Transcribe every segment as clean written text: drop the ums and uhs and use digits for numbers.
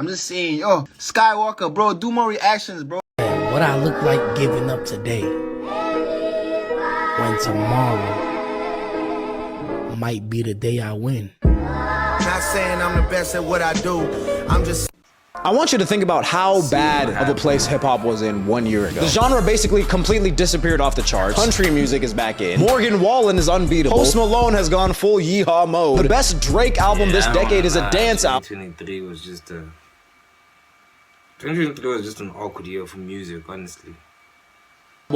I'm just saying, yo, Skywalker, bro, do more reactions, bro. What I look like giving up today, when tomorrow might be the day I win. Not saying I'm the best at what I do. I'm just. I want you to think about how bad of a place hip-hop was in 1 year ago. The genre basically completely disappeared off the charts. Country music is back in. Morgan Wallen is unbeatable. Post Malone has gone full yeehaw mode. The best Drake album this decade is a dance album. 2023 was just 2023 was just an awkward year for music, honestly.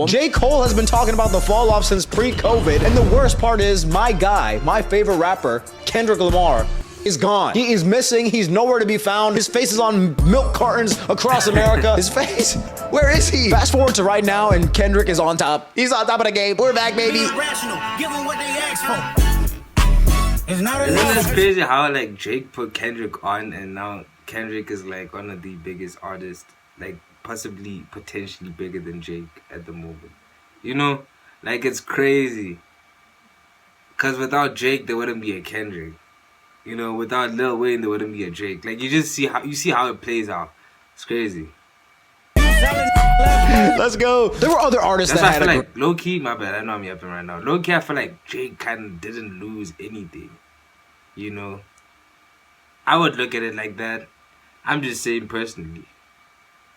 J. Cole has been talking about the fall off since pre-COVID, and the worst part is my guy, my favorite rapper, Kendrick Lamar, is gone. He is missing. He's nowhere to be found. His face is on milk cartons across America. His face, where is he? Fast forward to right now, and Kendrick is on top. He's on top of the game. We're back, baby. Rational, give them what they ask for. It's not Isn't this crazy how like Drake put Kendrick on, and now Kendrick is like one of the biggest artists, like possibly potentially bigger than Drake at the moment. You know, like it's crazy. Cause without Drake, there wouldn't be a Kendrick. You know, without Lil Wayne, there wouldn't be a Drake. Like you just see how it plays out. It's crazy. Let's go. There were other artists That's that why I had feel like low key. My bad. I know I'm yapping right now. Low key, I feel like Drake kind of didn't lose anything. You know, I would look at it like that. I'm just saying personally.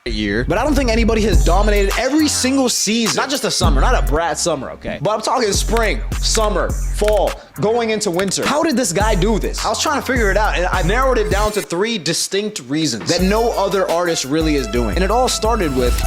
Year, but I don't think anybody has dominated every single season. Not just a summer, not a brat summer, okay? But I'm talking spring, summer, fall, going into winter. How did this guy do this? I was trying to figure it out, and I narrowed it down to 3 distinct reasons that no other artist really is doing. And it all started with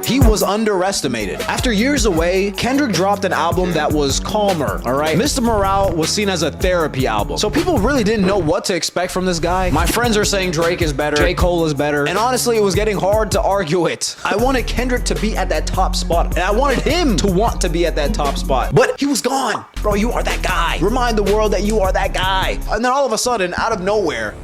he was underestimated. After years away, Kendrick dropped an album that was calmer, all right? Mr. Morale was seen as a therapy album. So people really didn't know what to expect from this guy. My friends are saying Drake is better, J. Cole is better, and honestly, it was getting hard to argue it. I wanted Kendrick to be at that top spot, and I wanted him to want to be at that top spot, but he was gone. Bro, you are that guy. Remind the world that you are that guy. And then all of a sudden, out of nowhere,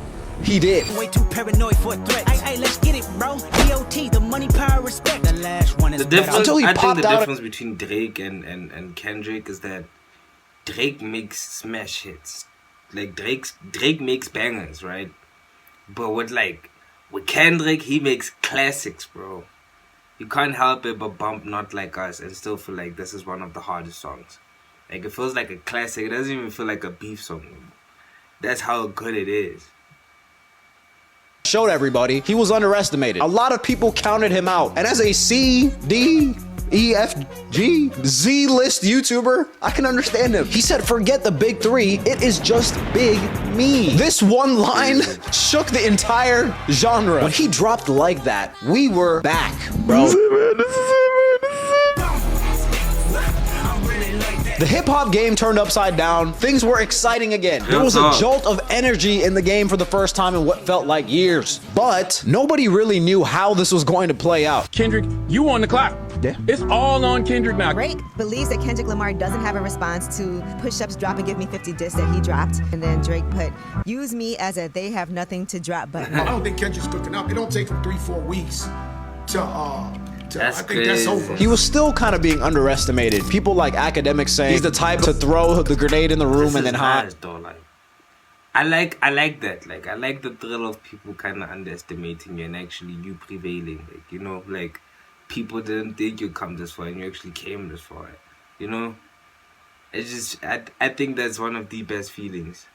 he did. Way too paranoid for a threat. Hey, let's get it, bro. DOT, the money, power, respect. The last one is the difference. Until he I think popped the out difference between Drake and Kendrick is that Drake makes smash hits. Like Drake makes bangers, right? But with Kendrick, he makes classics, bro. You can't help it but bump Not Like Us and still feel like this is one of the hardest songs. Like it feels like a classic. It doesn't even feel like a beef song anymore. That's how good it is. Showed everybody he was underestimated. A lot of people counted him out. And as a C, D, E, F, G, Z list YouTuber, I can understand him. He said, forget the big 3, it is just big me. This one line shook the entire genre. When he dropped like that, we were back, bro. The hip-hop game turned upside down. Things were exciting again. There was a jolt of energy in the game for the first time in what felt like years. But nobody really knew how this was going to play out. Kendrick, you on the clock. Yeah. It's all on Kendrick now. Drake believes that Kendrick Lamar doesn't have a response to Push-Up's Drop and Give Me 50 diss that he dropped. And then Drake put, use me as a they have nothing to drop but I don't think Kendrick's cooking up. It don't take him 3-4 weeks to I think that's over. He was still kind of being underestimated. People like academics saying he's the type to throw the grenade in the room and then hide. I like that. Like I like the thrill of people kind of underestimating you and actually you prevailing. Like, you know, like people didn't think you'd come this far and you actually came this far. You know? It's just I think that's one of the best feelings.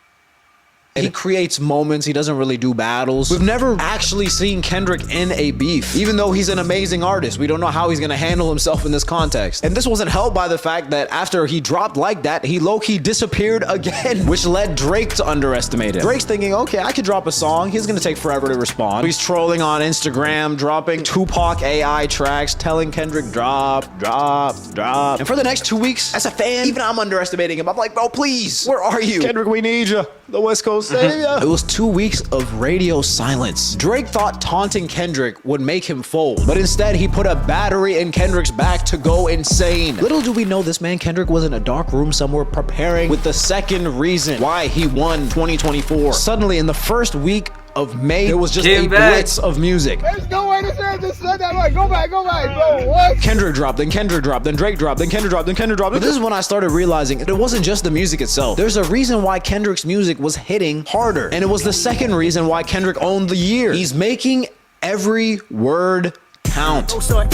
He creates moments, he doesn't really do battles. We've never actually seen Kendrick in a beef. Even though he's an amazing artist, we don't know how he's gonna handle himself in this context. And this wasn't helped by the fact that after he dropped like that, he low-key disappeared again, which led Drake to underestimate him. Drake's thinking, okay, I could drop a song, he's gonna take forever to respond. He's trolling on Instagram, dropping Tupac AI tracks, telling Kendrick, drop. And for the next 2 weeks, as a fan, even I'm underestimating him. I'm like, bro, please, where are you? Kendrick, we need you. The West Coast savior. It was 2 weeks of radio silence. Drake thought taunting Kendrick would make him fold, but instead he put a battery in Kendrick's back to go insane. Little do we know this man Kendrick was in a dark room somewhere preparing with the second reason why he won 2024. Suddenly in the first week of May, it was just Came a back. blitz of music. There's no way to say it just said that. Like, go back, bro. What? Kendrick dropped, then Kendrick dropped, then Drake dropped, then Kendrick dropped, then Kendrick dropped. But this is when I started realizing it wasn't just the music itself. There's a reason why Kendrick's music was hitting harder. And it was the second reason why Kendrick owned the year. He's making every word count. So AI,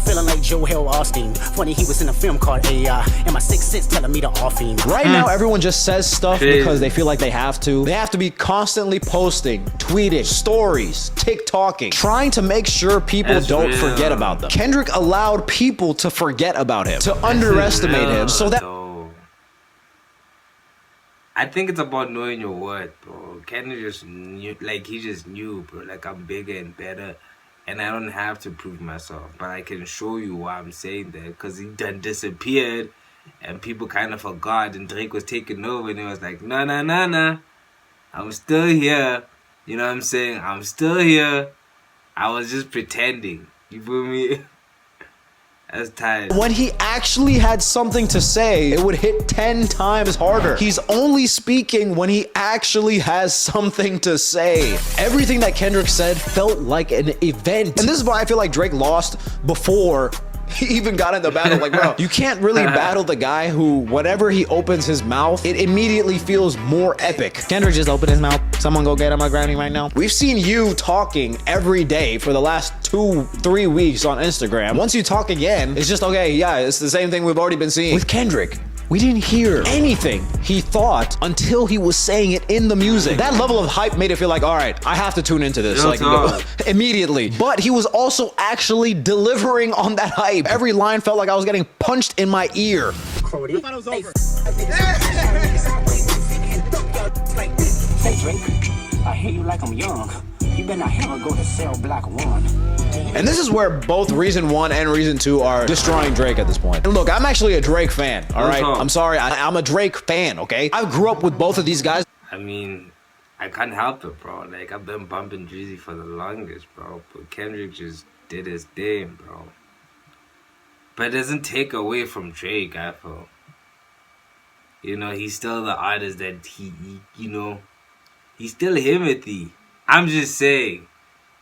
feeling like Joe Hill Austin. Funny, he was in a film called AI, and my sixth sense telling me to off him. Right now, everyone just says stuff because they feel like they have to. They have to be constantly posting, tweeting, stories, TikToking, trying to make sure people don't forget about them. Kendrick allowed people to forget about him, to underestimate him, so that... I think it's about knowing your worth, bro. Kendrick just knew, like, he just knew, bro. Like, I'm bigger and better. And I don't have to prove myself, but I can show you why I'm saying that, because he done disappeared and people kind of forgot, and Drake was taking over, and it was like, nah, I'm still here. You know what I'm saying? I'm still here. I was just pretending. You feel me? That's tight. when he actually had something to say, it would hit 10 times harder. He's only speaking when he actually has something to say. Everything that Kendrick said felt like an event. And this is why I feel like Drake lost before he even got in the battle. Like, bro, you can't really battle the guy who, whenever he opens his mouth, it immediately feels more epic. Kendrick just opened his mouth. Someone go get him a Grammy right now. We've seen you talking every day for the last 2-3 weeks on Instagram. Once you talk again, it's just, okay, yeah, it's the same thing we've already been seeing. With Kendrick, we didn't hear anything he thought until he was saying it in the music. That level of hype made it feel like, all right, I have to tune into this, like, immediately. But he was also actually delivering on that hype. Every line felt like I was getting punched in my ear. I thought it was over. Hey Drake, I hear you like I'm young. You better not ever go to cell block 1. And this is where both Reason 1 and Reason 2 are destroying Drake at this point. And look, I'm actually a Drake fan, all right? I'm sorry, I'm a Drake fan, okay? I grew up with both of these guys. I mean, I can't help it, bro. Like, I've been bumping Jeezy for the longest, bro. But Kendrick just did his thing, bro. But it doesn't take away from Drake, I feel. You know, he's still the artist that he you know, he's still Himothy. I'm just saying,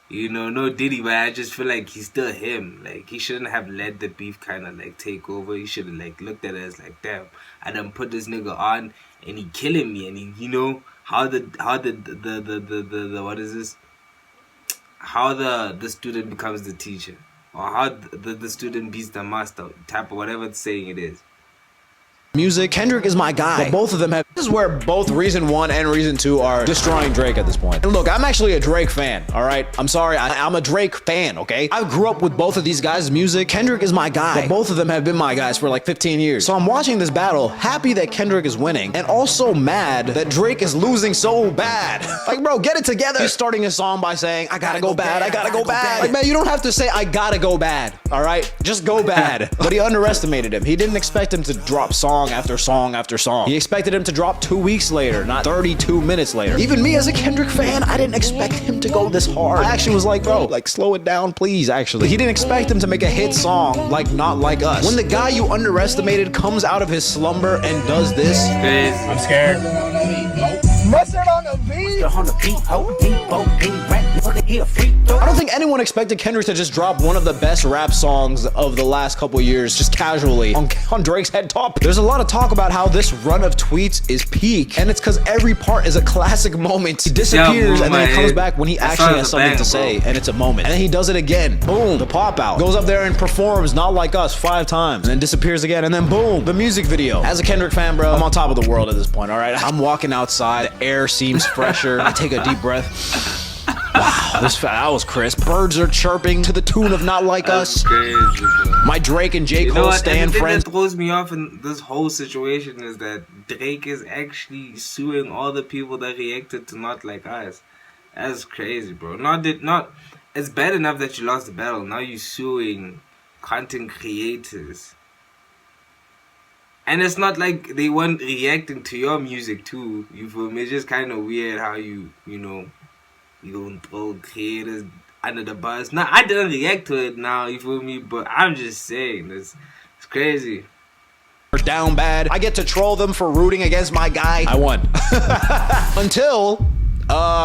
you know, no Diddy, but I just feel like he's still him. Like, he shouldn't have let the beef kind of, like, take over. He should have, like, looked at it as, like, damn, I done put this nigga on, and he killing me, and he, you know, how the what is this? How the student becomes the teacher, or how the student beats the master, type of whatever the saying it is. Music, Kendrick is my guy. But both of them have... This is where both Reason 1 and Reason 2 are destroying Drake at this point. And look, I'm actually a Drake fan, all right? I'm sorry, I'm a Drake fan, okay? I grew up with both of these guys' music. Kendrick is my guy. But both of them have been my guys for like 15 years. So I'm watching this battle, happy that Kendrick is winning, and also mad that Drake is losing so bad. Like, bro, get it together. He's starting his song by saying, I gotta go bad, I gotta go bad. Like, man, you don't have to say, I gotta go bad, all right? Just go bad. But he underestimated him. He didn't expect him to drop song after song after song. He expected him to drop 2 weeks later, not 32 minutes later. Even me as a Kendrick fan, I didn't expect him to go this hard. I actually was like, bro, like, slow it down, please, actually. He didn't expect him to make a hit song like Not Like Us. When the guy you underestimated comes out of his slumber and does this, I'm scared. Mustard on the beat. I don't think anyone expected Kendrick to just drop one of the best rap songs of the last couple years just casually on Drake's head top. There's a lot of talk about how this run of tweets is peak, and it's because every part is a classic moment. He disappears and then he comes back when he actually has something to say, and it's a moment. And then he does it again. Boom, the pop out. Goes up there and performs Not Like Us 5 times, and then disappears again, and then boom, the music video. As a Kendrick fan, bro, I'm on top of the world at this point, all right? I'm walking outside, the air seems fresher. I take a deep breath. Wow, that was crisp. Birds are chirping to the tune of Not Like Us. Crazy, My Drake and J. Cole stand friends. The thing that throws me off in this whole situation is that Drake is actually suing all the people that reacted to Not Like Us. That's crazy, bro. It's bad enough that you lost the battle. Now you're suing content creators. And it's not like they weren't reacting to your music too. You feel me? It's just kind of weird how you know, you don't throw creators under the bus. Now, I didn't react to it now, you feel me? But I'm just saying, it's crazy. Down bad. I get to troll them for rooting against my guy. I won. Until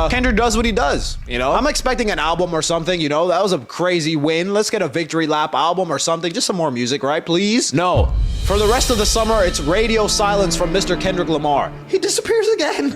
Kendrick does what he does, you know? I'm expecting an album or something, you know? That was a crazy win. Let's get a victory lap album or something. Just some more music, right? Please? No. For the rest of the summer, it's radio silence from Mr. Kendrick Lamar. He disappears again.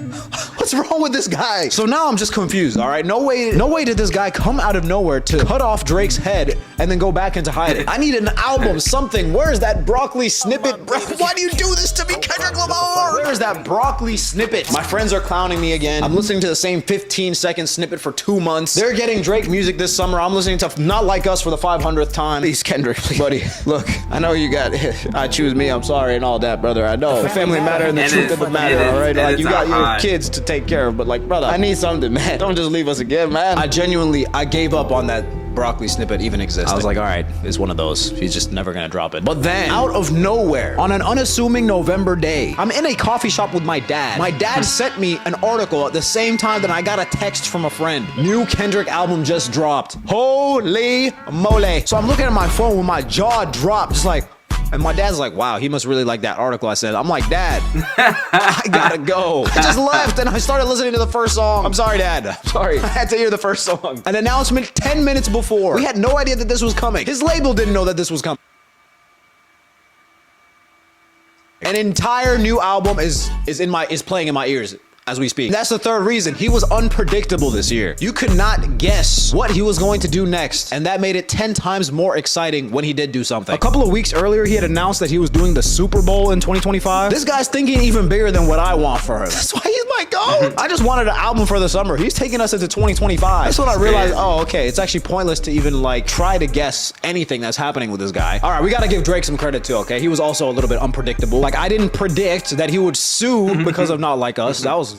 What's wrong with this guy? So now I'm just confused, all right? No way did this guy come out of nowhere to cut off Drake's head and then go back into hiding. I need an album, something. Where is that broccoli snippet? Bro, why do you do this to me, Kendrick Lamar? Where is that broccoli snippet? My friends are clowning me again. I'm listening to the same 15-second snippet for 2 months. They're getting Drake music this summer. I'm listening to Not Like Us for the 500th time. Please, Kendrick, please. Buddy, look, I know you got I choose me, I'm sorry, and all that, brother. I know. The family matter and the truth of the matter, all right? Like, you got your kids to take care of, but like, brother, I need something, man. Don't just leave us again, man. I gave up on that broccoli snippet even existed. I was like, all right, it's one of those. He's just never gonna drop it. But then, out of nowhere, on an unassuming November day, I'm in a coffee shop with my dad. My dad sent me an article at the same time that I got a text from a friend. New Kendrick album just dropped. Holy moly. So I'm looking at my phone with my jaw dropped, just like, and my dad's like, wow, he must really like that article I said. I'm like, Dad, I gotta go. I just left and I started listening to the first song. I'm sorry, Dad. I'm sorry. I had to hear the first song. An announcement 10 minutes before. We had no idea that this was coming. His label didn't know that this was coming. An entire new album is playing in my ears as we speak. That's the third reason. He was unpredictable this year. You could not guess what he was going to do next, and that made it 10 times more exciting when he did do something. A couple of weeks earlier, he had announced that he was doing the Super Bowl in 2025. This guy's thinking even bigger than what I want for him. That's why he's my GOAT. I just wanted an album for the summer. He's taking us into 2025. That's when I realized, oh, okay, it's actually pointless to even like try to guess anything that's happening with this guy. All right, we gotta give Drake some credit too, okay? He was also a little bit unpredictable. Like, I didn't predict that he would sue because of Not Like Us. That was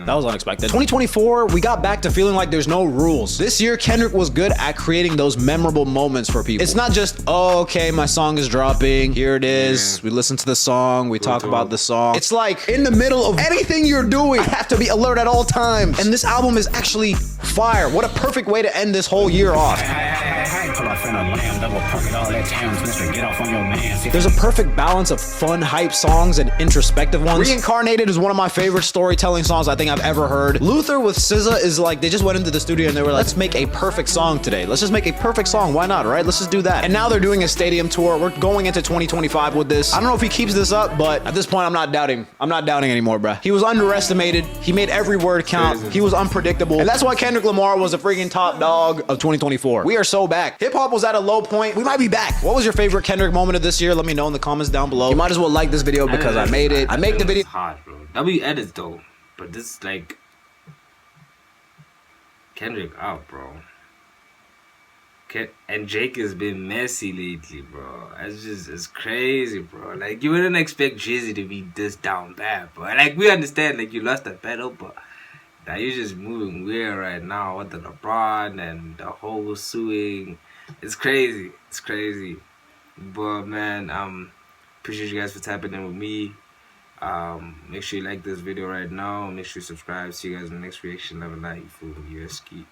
unexpected. 2024, we got back to feeling like there's no rules. This year, Kendrick was good at creating those memorable moments for people. It's not just, oh, okay, my song is dropping. Here it is. We listen to the song. We talk about the song. It's like in the middle of anything you're doing, I have to be alert at all times. And this album is actually fire. What a perfect way to end this whole year off. There's a perfect balance of fun, hype songs and introspective ones. Reincarnated is one of my favorite storytelling songs I think I've ever heard. Luther with SZA is like, they just went into the studio and they were like, let's make a perfect song today. Let's just make a perfect song. Why not, right? Let's just do that. And now they're doing a stadium tour. We're going into 2025 with this. I don't know if he keeps this up, but at this point, I'm not doubting. I'm not doubting anymore, bruh. He was underestimated. He made every word count. He was unpredictable. And that's why Kendrick Lamar was a freaking top dog of 2024. We are so back. Hip hop was at a low point. We might be back. What was your favorite Kendrick moment of this year? Let me know in the comments down below. You might as well like this video because I made it. I make the video. Hard, bro. W edits though, but this is like Kendrick out, bro. And Jake has been messy lately, bro. It's crazy, bro. Like, you wouldn't expect Jizzy to be this down bad, bro. Like, we understand, like, you lost the battle, but now you're just moving weird right now with the LeBron and the whole suing. It's crazy. It's crazy. But, man, appreciate you guys for tapping in with me. Make sure you like this video right now. Make sure you subscribe. See you guys in the next reaction. LOVE&light. You fool. Skaii.